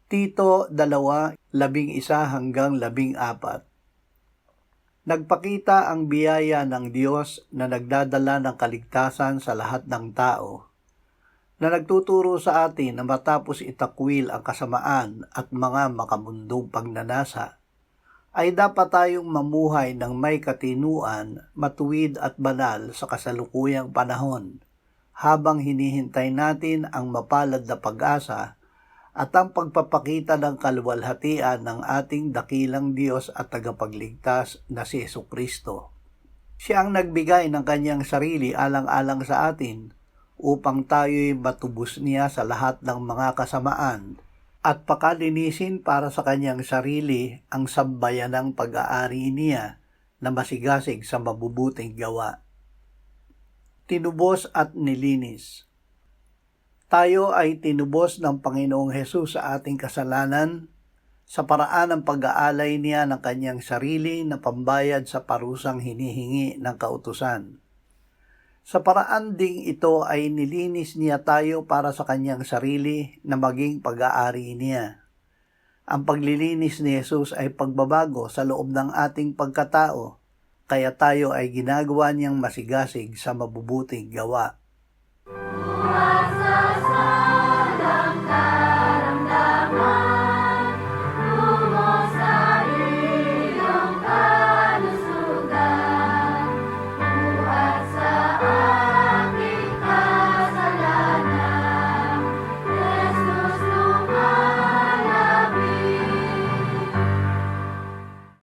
Tito 2:11-14. Nagpakita ang biyaya ng Diyos na nagdadala ng kaligtasan sa lahat ng tao, na nagtuturo sa atin na matapos itakwil ang kasamaan at mga makamundong pagnanasa, ay dapat tayong mamuhay ng may katinuan, matuwid at banal sa kasalukuyang panahon, habang hinihintay natin ang mapalad na pag-asa at ang pagpapakita ng kaluwalhatian ng ating dakilang Diyos at tagapagligtas na si Jesucristo. Siya ang nagbigay ng kanyang sarili alang-alang sa atin upang tayo'y matubos niya sa lahat ng mga kasamaan at pakalinisin para sa kanyang sarili ang sambayanang pag-aari niya na masigasig sa mabubuting gawa. Tinubos at nilinis. Tayo ay tinubos ng Panginoong Hesus sa ating kasalanan sa paraan ng pag-aalay niya ng kanyang sarili na pambayad sa parusang hinihingi ng kautusan. Sa paraan ding ito ay nilinis niya tayo para sa kanyang sarili na maging pag-aari niya. Ang paglilinis ni Hesus ay pagbabago sa loob ng ating pagkatao, kaya tayo ay ginagawa niyang masigasig sa mabubuting gawa.